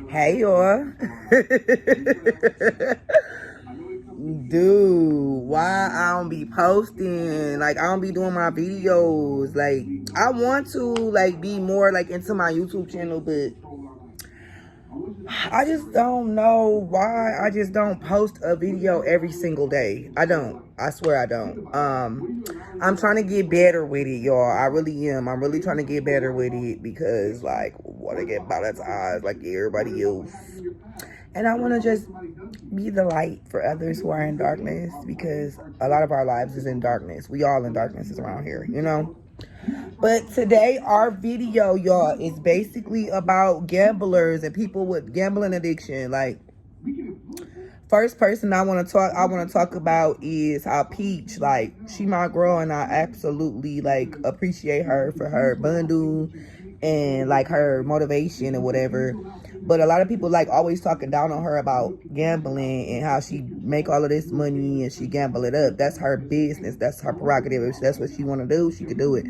Hey y'all. Dude, why I don't be posting? Like I don't be doing my videos. Like I want to be more into my YouTube channel, but I just don't know why I just don't post a video every single day. I don't. I swear I don't. I'm trying to get better with it, y'all. I really am. I'm really trying to get better with it because want to get monetized like everybody else. And I want to just be the light for others who are in darkness, because a lot of our lives is in darkness. We all in darkness around here. But today, our video, y'all, is basically about gamblers and people with gambling addiction. Like, first person I want to talk about is how Peach, like, she my girl, and I absolutely appreciate her for her bundle and her motivation and whatever. But a lot of people always talking down on her about gambling and how she make all of this money and she gamble it up. That's her business. That's her prerogative. If that's what she want to do, she could do it.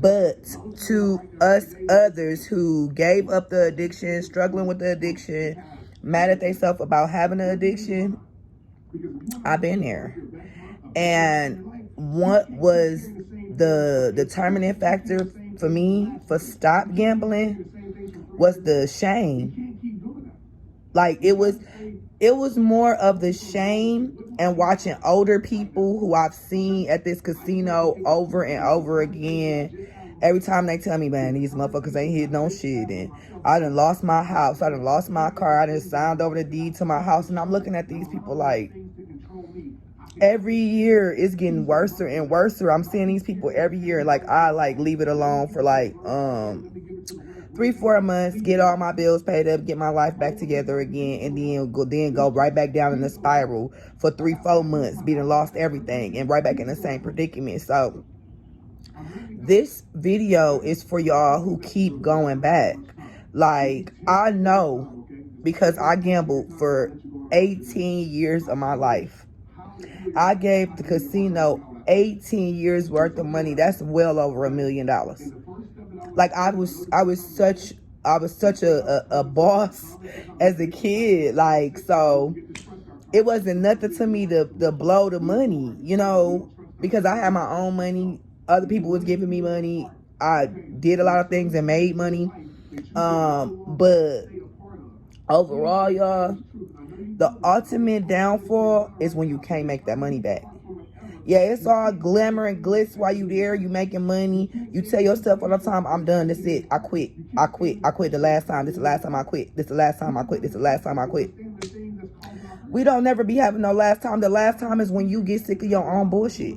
But to us others who gave up the addiction, struggling with the addiction, mad at themselves about having an addiction, I've been there. And what was the determining factor for me for stop gambling was the shame. It was more of the shame and watching older people who I've seen at this casino over and over again. Every time they tell me, man, these motherfuckers ain't hitting no shit, and I done lost my house, I done lost my car, I done signed over the deed to my house, and I'm looking at these people like, every year it's getting worse and worse. I'm seeing these people every year. I leave it alone for 3-4 months, get all my bills paid up, get my life back together again, and then go right back down in the spiral for 3-4 months, being lost everything and right back in the same predicament. So this video is for y'all who keep going back. I know, because I gambled for 18 years of my life. I gave the casino 18 years worth of money. That's well over $1 million. I was such a boss as a kid. So it wasn't nothing to me to blow the money, because I had my own money. Other people was giving me money. I did a lot of things and made money. But overall, y'all, the ultimate downfall is when you can't make that money back. Yeah, it's all glamour and glitz while you there, you making money. You tell yourself all the time, I'm done, that's it. I quit the last time. This is the last time I quit. This is the last time I quit. This is the last time I quit. We don't never be having no last time. The last time is when you get sick of your own bullshit.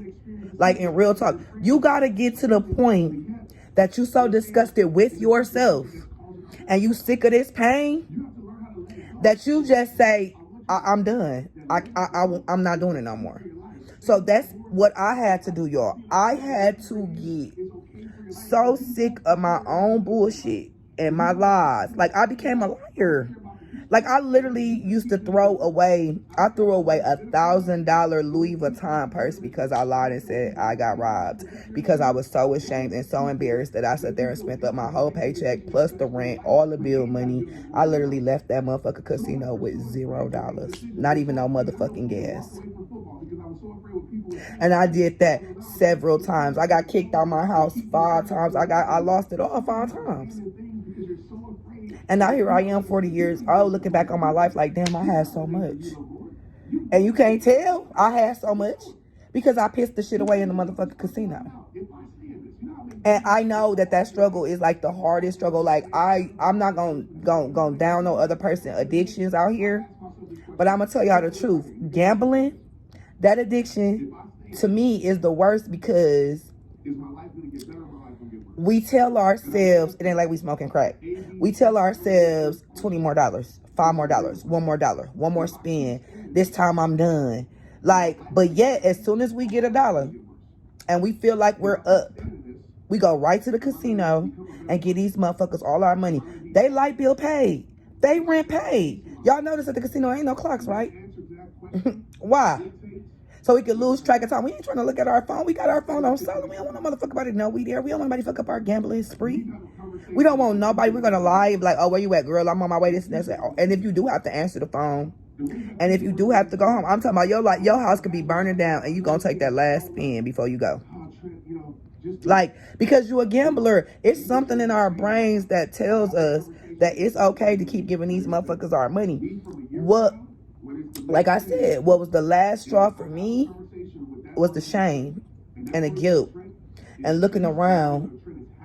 In real talk, you gotta get to the point that you so disgusted with yourself and you sick of this pain that you just say, I'm done. I'm not doing it no more. So that's what I had to do, y'all. I had to get so sick of my own bullshit and my lies. I became a liar. I literally used to throw away $1,000 Louis Vuitton purse because I lied and said I got robbed, because I was so ashamed and so embarrassed that I sat there and spent up my whole paycheck plus the rent, all the bill money. I literally left that motherfucking casino with $0, not even no motherfucking gas. And I did that several times. I got kicked out my house 5 times. I lost it all 5 times. And now here I am, 40 years old, looking back on my life like, damn, I had so much. And you can't tell I had so much because I pissed the shit away in the motherfucking casino. And I know that struggle is the hardest struggle. I'm not gonna down no other person addictions out here, but I'm gonna tell y'all the truth. Gambling, that addiction, to me, is the worst, because we tell ourselves, it ain't like we smoking crack. We tell ourselves $20 more, $5 more, $1 more, one more spin. This time I'm done. But yet, as soon as we get $1 and we feel like we're up, we go right to the casino and get these motherfuckers all our money. They light bill paid. They rent paid. Y'all notice at the casino ain't no clocks, right? Why? So we could lose track of time. We ain't trying to look at our phone. We got our phone on silent. We don't want no motherfucker about to know we there. We don't want nobody to fuck up our gambling spree. We don't want nobody. We're gonna lie, like, oh, where you at, girl? I'm on my way. This and that. And if you do have to answer the phone, and if you do have to go home, I'm talking about your house could be burning down, and you gonna take that last spin before you go. Like, because you're a gambler, it's something in our brains that tells us that it's okay to keep giving these motherfuckers our money. What, like I said, what was the last straw for me was the shame and the guilt and looking around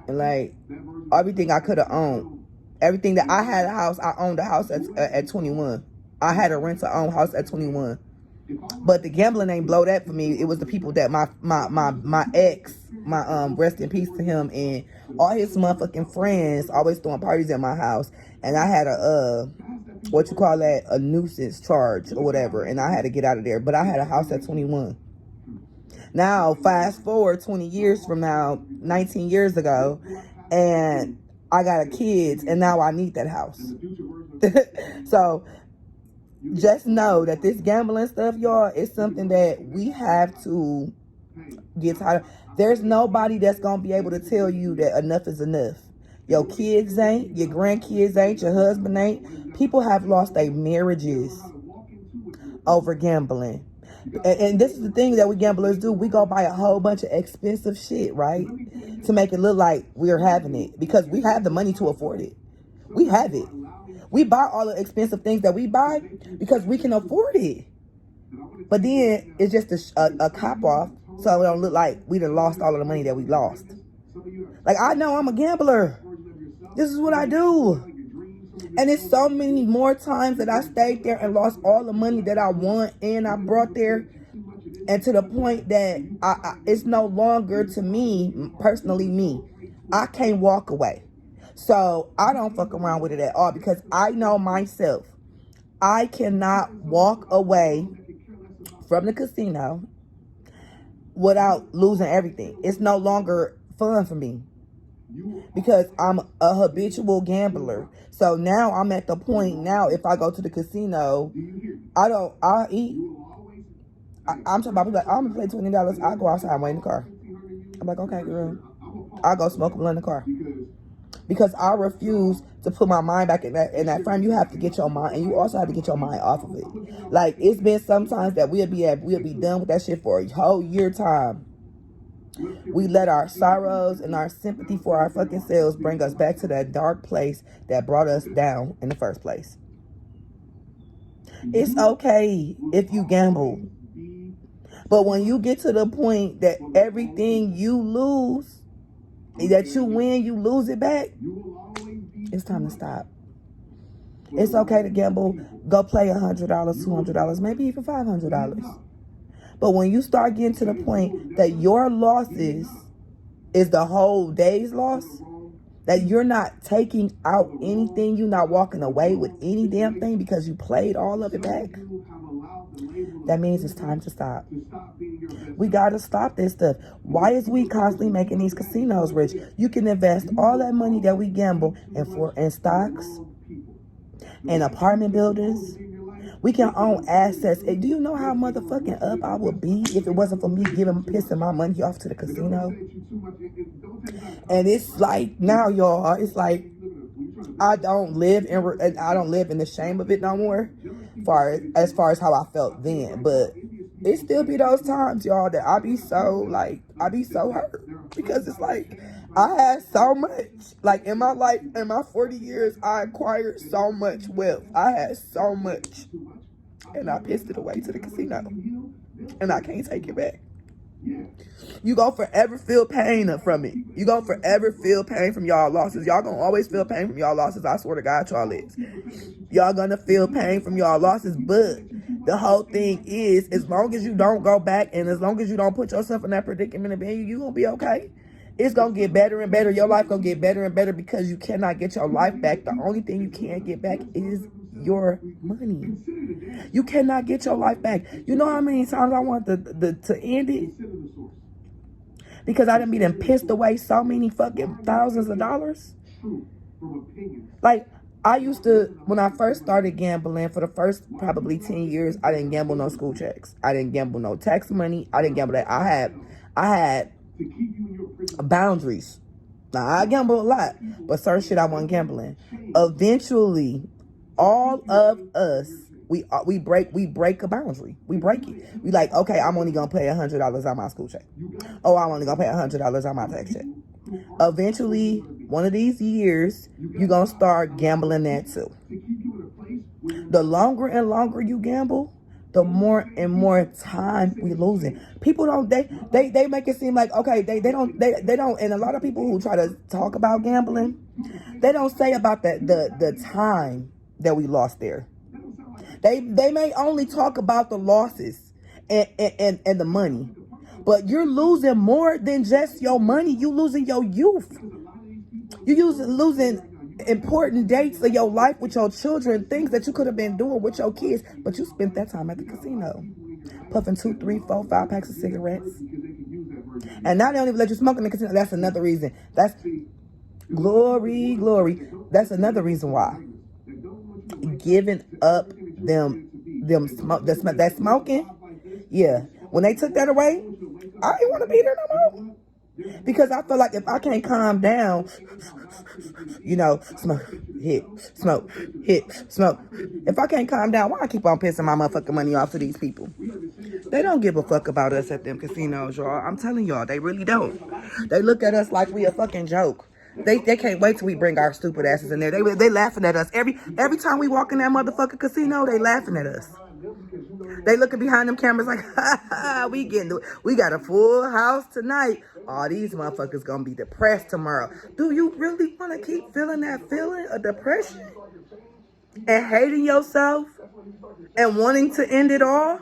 and like everything I could have owned. Everything that I had a house, I owned a house at 21. I had a rent-to-own house at 21. But the gambling ain't blow that for me. It was the people that my ex, rest in peace to him, and all his motherfucking friends always throwing parties at my house. And I had a nuisance charge or whatever, and I had to get out of there. But I had a house at 21. Now, fast forward 20 years from now, 19 years ago, and I got a kids, and now I need that house. So just know that this gambling stuff, y'all, is something that we have to get tired of. There's nobody that's going to be able to tell you that enough is enough. Your kids ain't, your grandkids ain't, your husband ain't. People have lost their marriages over gambling. And this is the thing that we gamblers do. We go buy a whole bunch of expensive shit, right? To make it look like we're having it. Because we have the money to afford it. We have it. We buy all the expensive things that we buy because we can afford it. But then it's just a cop off so it don't look like we done lost all of the money that we lost. Like, I know I'm a gambler. This is what I do. And it's so many more times that I stayed there and lost all the money that I won and I brought there. And to the point that it's no longer, to me, personally me, I can't walk away. So I don't fuck around with it at all because I know myself. I cannot walk away from the casino without losing everything. It's no longer fun for me because I'm a habitual gambler. So now I'm at the point now, if I go to the casino, I'll eat. I'm talking about, like, I'm gonna play $20. I go outside and wait in the car. I'm like, okay, girl. I'll go smoke a blunt in the car. Because I refuse to put my mind back in that frame. You have to get your mind, and you also have to get your mind off of it. Like, it's been sometimes that we'll be done with that shit for a whole year time. We let our sorrows and our sympathy for our fucking selves bring us back to that dark place that brought us down in the first place. It's okay if you gamble. But when you get to the point that everything you lose, that you win, you lose it back, it's time to stop. It's okay to gamble. Go play $100, $200, maybe even $500. But when you start getting to the point that your losses is the whole day's loss, that you're not taking out anything, you're not walking away with any damn thing because you played all of it back, that means it's time to stop. We gotta stop this stuff. Why is we constantly making these casinos rich? You can invest all that money that we gamble in stocks, in apartment buildings. We can own assets. And do you know how motherfucking up I would be if it wasn't for me pissing my money off to the casino? And it's like, now, y'all, it's like I don't live in the shame of it no more, as far as how I felt then. But it still be those times, y'all, that I be so hurt because it's like I had so much. Like, in my life, in my 40 years, I acquired so much wealth. I had so much, and I pissed it away to the casino, and I can't take it back. You gonna forever feel pain from it. You gonna forever feel pain from y'all losses. Y'all gonna always feel pain from y'all losses. I swear to God, y'all is. Y'all gonna feel pain from y'all losses, but the whole thing is, as long as you don't go back and as long as you don't put yourself in that predicament of being you gonna be okay. It's gonna get better and better. Your life gonna get better and better because you cannot get your life back. The only thing you can't get back is your money. You cannot get your life back. You know how many times I want to end it? Because I done been pissed away so many fucking thousands of dollars. Like, I used to, when I first started gambling, for the first probably 10 years, I didn't gamble no school checks. I didn't gamble no tax money. I didn't gamble that. I had boundaries. Now, I gamble a lot, but certain shit I wasn't gambling. Eventually, all of us, we break a boundary. We break it. We like, okay, I'm only gonna pay $100 on my school check. Oh, I'm only gonna pay $100 on my tax check. Eventually, one of these years, you're gonna start gambling that too. The longer and longer you gamble, the more and more time we losing. People don't they make it seem like, okay, they don't, and a lot of people who try to talk about gambling, they don't say about the time that we lost there. They may only talk about the losses and the money. But you're losing more than just your money. You losing your youth. You losing important dates of your life with your children, things that you could have been doing with your kids, but you spent that time at the casino, puffing 2, 3, 4, 5 packs of cigarettes. And now they don't even let you smoke in the casino. That's another reason. That's glory. That's another reason why. Giving up that smoking. Yeah. When they took that away, I didn't want to be there no more. Because I feel like if I can't calm down, smoke, hit, smoke, hit, smoke. If I can't calm down, why I keep on pissing my motherfucking money off to these people? They don't give a fuck about us at them casinos, y'all. I'm telling y'all, they really don't. They look at us like we a fucking joke. They can't wait till we bring our stupid asses in there. They laughing at us. Every time we walk in that motherfucking casino, they laughing at us. They looking behind them cameras like, ha ha, we got a full house tonight. All these motherfuckers gonna be depressed tomorrow. Do you really want to keep feeling that feeling of depression and hating yourself and wanting to end it all?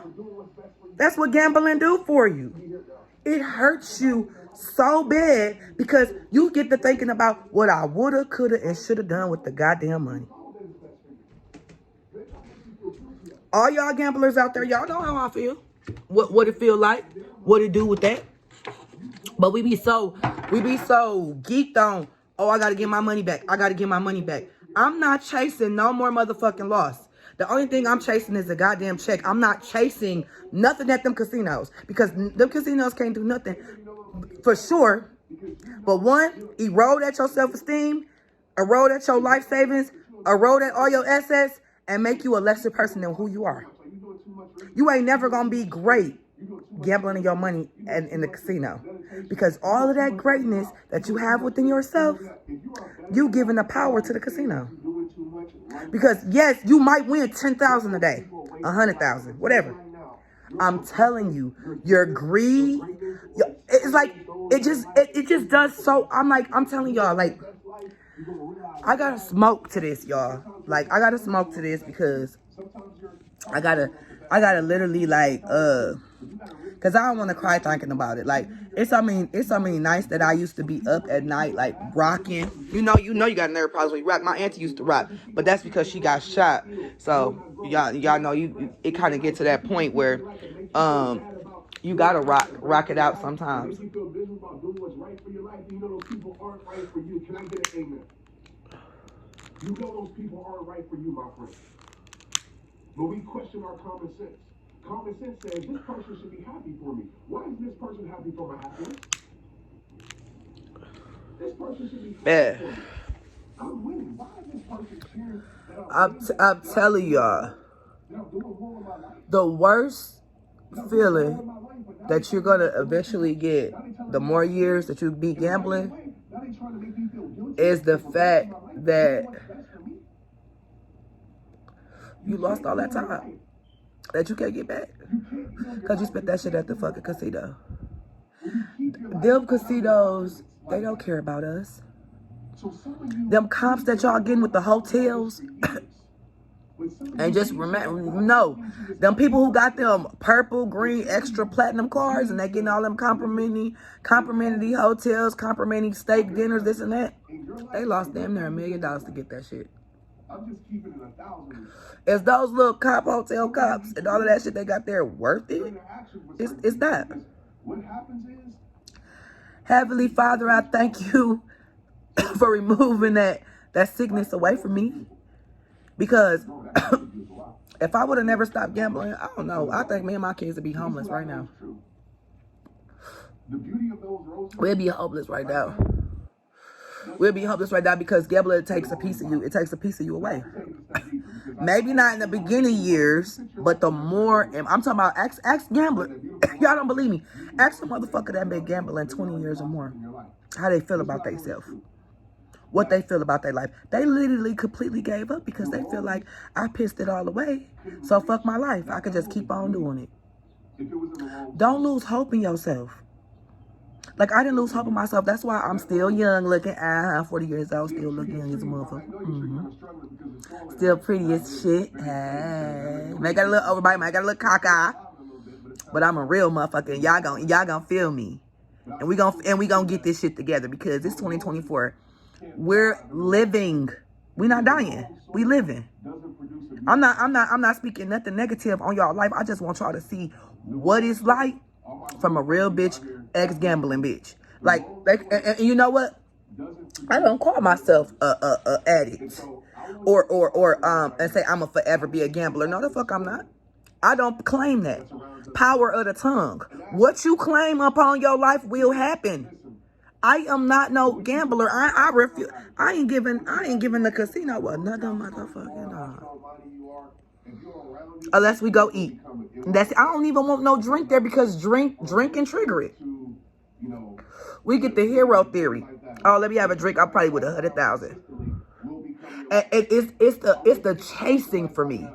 That's what gambling do for you. It hurts you so bad because you get to thinking about what I woulda, coulda, and shoulda done with the goddamn money. All y'all gamblers out there, y'all know how I feel. What it feel like, what it do with that. But we be so geeked on, oh, I gotta get my money back. I'm not chasing no more motherfucking loss. The only thing I'm chasing is a goddamn check. I'm not chasing nothing at them casinos because them casinos can't do nothing for sure. But one, erode at your self-esteem, erode at your life savings, erode at all your assets, and make you a lesser person than who you are. You ain't never gonna be great gambling your money in the casino because all of that greatness that you have within yourself, you giving the power to the casino. Because yes, you might win 10,000 a day, 100,000, whatever. I'm telling you, your greed, it's like it just does so. I'm telling y'all, like, I gotta smoke to this, y'all. Like, I gotta smoke to this because I gotta literally, like, cause I don't want to cry thinking about it. Like, it's something nice that I used to be up at night, like, rocking. You know you got nerve problems when you rock. My auntie used to rock, but that's because she got shot. So y'all know it kind of get to that point where, you gotta rock it out sometimes. You know those people aren't right for you, my friend. But we question our common sense. Common sense says this person should be happy for me. Why is this person happy for my happiness? This person should be happy for me. I'm winning. Why is this person cheering? I'm telling y'all, the worst feeling that you're gonna eventually get, the more years that you be gambling, is the fact that you lost all that time that you can't get back because you spent that shit at the fucking casino. Them casinos, they don't care about us. Them comps that y'all getting with the hotels, and just remember, no, them people who got them purple, green, extra platinum cards and they getting all them complimentary hotels, complimentary steak dinners, this and that, they lost damn near $1 million to get that shit. Is those little cop hotel cops and all of that shit they got there worth it? It's not. Heavenly Father, I thank you for removing that sickness away from me. Because if I would have never stopped gambling, I don't know. I think me and my kids would be homeless right now. We'd be homeless right now. We'll be hopeless right now because gambling takes a piece of you. It takes a piece of you away. Maybe not in the beginning years, but the more, and I'm talking about ex gambler. Y'all don't believe me. Ask a motherfucker that been gambling 20 years or more how they feel about themselves. What they feel about their life. They literally completely gave up because they feel like I pissed it all away. So fuck my life. I could just keep on doing it. Don't lose hope in yourself. Like, I didn't lose hope in myself. That's why I'm still young looking. 40 years old, still looking young as a motherfucker. Still pretty as shit. Hey. Might got a little overbite, might got a little caca. But I'm a real motherfucker, and y'all gonna feel me. And we gonna get this shit together because it's 2024. We're living. We're not dying. We living. I'm not speaking nothing negative on y'all life. I just want y'all to see what it's like from a real bitch, ex-gambling bitch. Like and you know what? I don't call myself a addict or and say I'm a forever be a gambler. No, the fuck I'm not. I don't claim that. Power of the tongue. What you claim upon your life will happen. I am not no gambler. I refuse. I ain't giving the casino another motherfucking dog. Unless we go eat. I don't even want no drink there because drink and trigger it. We get the hero theory. Oh, let me have a drink. I probably would 100,000. And it's the chasing for me.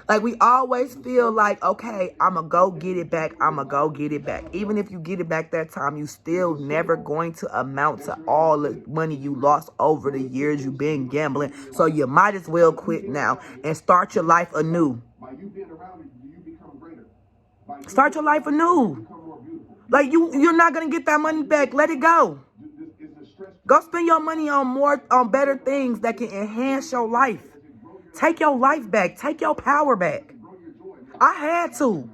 Like, we always feel like, okay, I'm going to go get it back. I'm going to go get it back. Even if you get it back that time, you still never going to amount to all the money you lost over the years you've been gambling. So you might as well quit now and start your life anew. Start your life anew. Like, you're not going to get that money back. Let it go. Go spend your money on better things that can enhance your life. Take your life back. Take your power back. I had to.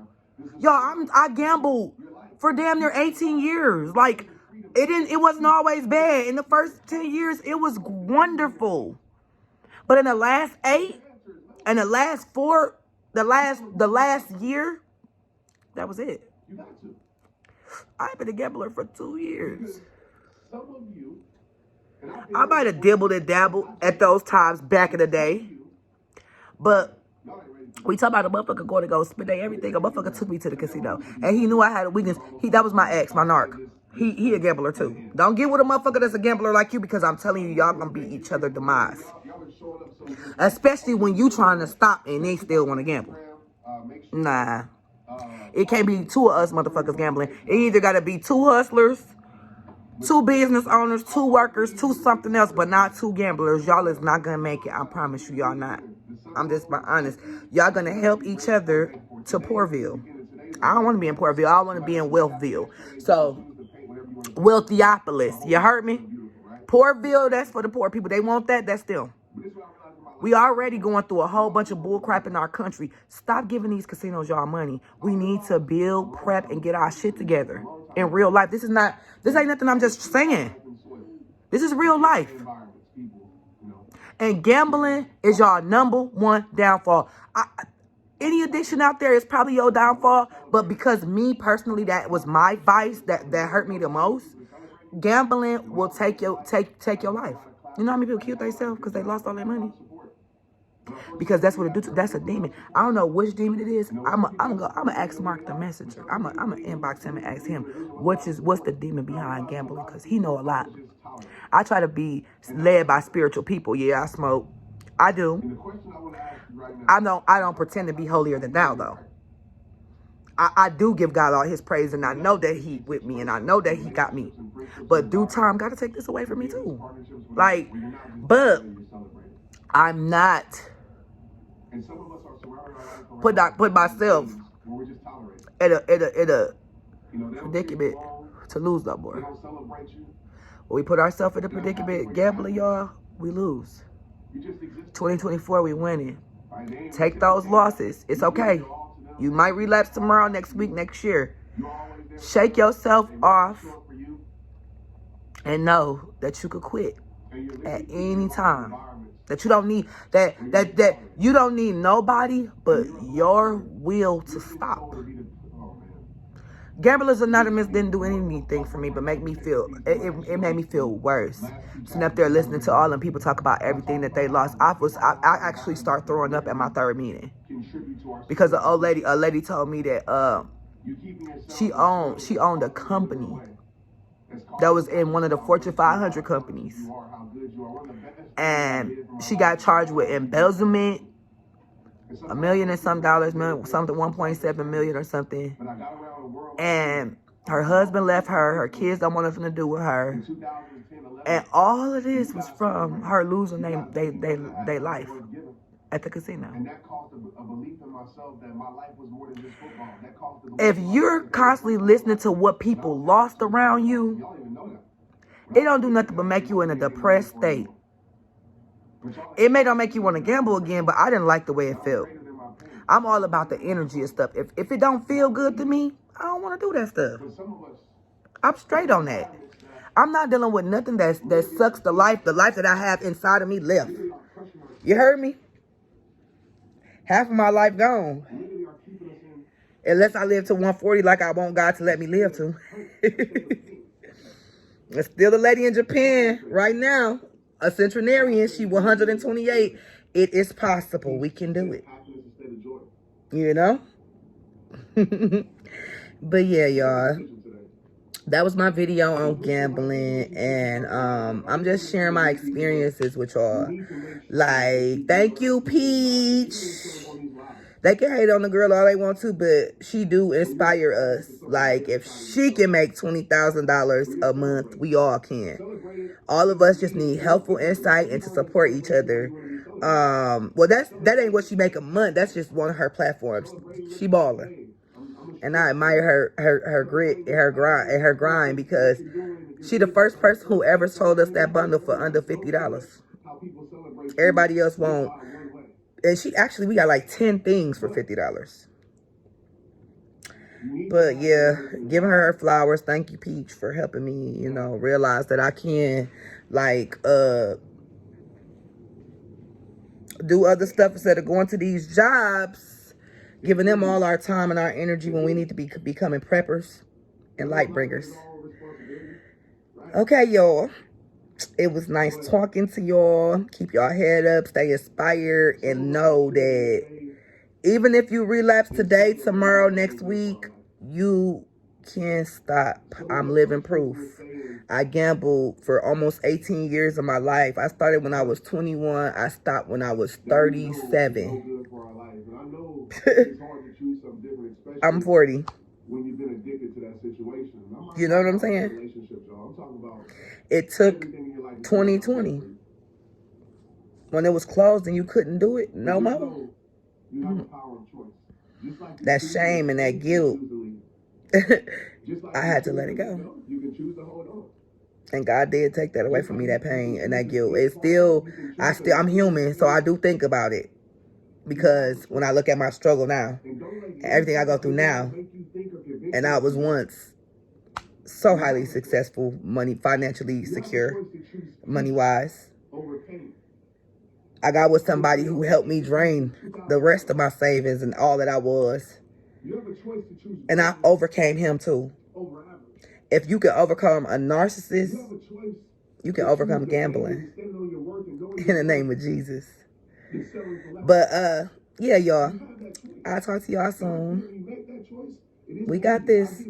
Y'all, I gambled for damn near 18 years. Like, it wasn't always bad. In the first 10 years, it was wonderful. But in the last 8, and the last 4, the last year, that was it. I've been a gambler for 2 years. I might have dibbled and dabbled at those times back in the day. But we talk about a motherfucker going to go spend everything. A motherfucker took me to the casino. And he knew I had a weakness. That was my ex, my narc. He a gambler too. Don't get with a motherfucker that's a gambler like you because I'm telling you, y'all gonna beat each other demise. Especially when you trying to stop and they still want to gamble. Nah. It can't be 2 of us motherfuckers gambling. It either got to be 2 hustlers, 2 business owners, 2 workers, 2 something else, but not 2 gamblers. Y'all is not going to make it. I promise you, y'all not. I'm just being honest. Y'all going to help each other to Poorville. I don't want to be in Poorville. I want to be in Wealthville. So, Wealthiopolis. You heard me? Poorville, that's for the poor people. They want that. That's them. We already going through a whole bunch of bull crap in our country. Stop giving these casinos y'all money. We need to build, prep, and get our shit together in real life. This ain't nothing I'm just saying. This is real life. And gambling is y'all #1 downfall. Any addiction out there is probably your downfall, but because me personally, that was my vice that hurt me the most. Gambling will take your life. You know how many people killed themselves because they lost all their money? Because that's what it do. That's a demon. I don't know which demon it is. I'm gonna ask Mark the messenger. I'm gonna inbox him and ask him what's the demon behind gambling, because he know a lot. I try to be led by spiritual people. Yeah, I smoke. I do. I don't pretend to be holier than thou though. I do give God all his praise, and I know that he with me, and I know that he got me. But due time, gotta take this away from me too. Like, but I'm not put myself in a predicament to lose no more. When we put ourselves in a predicament gambling, y'all, we lose. 2024, we winning. Take those losses. It's okay. You might relapse tomorrow, next week, next year. Shake yourself off and know that you could quit at any time. That you don't need that you don't need nobody but your will to stop. Gamblers Anonymous didn't do anything for me but make me feel, it made me feel worse. Sitting up there listening to all them people talk about everything that they lost. I actually start throwing up at my third meeting. Because a lady told me that she owned a company that was in one of the Fortune 500 companies. And she got charged with embezzlement, $1 million and some dollars, something 1.7 million or something. And her husband left her. Her kids don't want nothing to do with her. And all of this was from her losing their life at the casino. If you're constantly listening to what people lost around you, it don't do nothing but make you in a depressed state. It may not make you want to gamble again, but I didn't like the way it felt. I'm all about the energy and stuff. If it don't feel good to me, I don't want to do that stuff. I'm straight on that. I'm not dealing with nothing that sucks the life that I have inside of me left. You heard me? Half of my life gone. Unless I live to 140 like I want God to let me live to. There's still a lady in Japan right now, a centenarian. She 128. It is possible. We can do it. You know? But yeah, y'all. That was my video on gambling. And I'm just sharing my experiences with y'all. Like, thank you, Peach. They can hate on the girl all they want to, but she do inspire us. Like, if she can make $20,000 a month, we all can. All of us just need helpful insight and to support each other. Well, that ain't what she make a month. That's just one of her platforms. She balling. And I admire her grit and her grind because she the first person who ever sold us that bundle for under $50. Everybody else won't. And we got like 10 things for $50. But yeah, giving her flowers. Thank you, Peach, for helping me, realize that I can, like, do other stuff instead of going to these jobs, giving them all our time and our energy when we need to be becoming preppers and light bringers. Okay, y'all. It was nice talking to y'all. Keep y'all head up, stay inspired, and know that even if you relapse today, tomorrow, next week, you can't stop. I'm living proof. I gambled for almost 18 years of my life. I started when I was 21. I stopped when I was 37. I'm 40. You know what I'm saying? It took 2020 when it was closed and you couldn't do it no more. That shame and that guilt, I had to let it go. And God did take that away from me, that pain and that guilt. I'm human, so I do think about it. Because when I look at my struggle now, and everything I go through now, and I was once so highly successful, financially secure, money-wise. I got with somebody who helped me drain the rest of my savings and all that I was. And I overcame him too. If you can overcome a narcissist, you can overcome gambling. In the name of Jesus. But, yeah, y'all. I'll talk to y'all soon. We got this.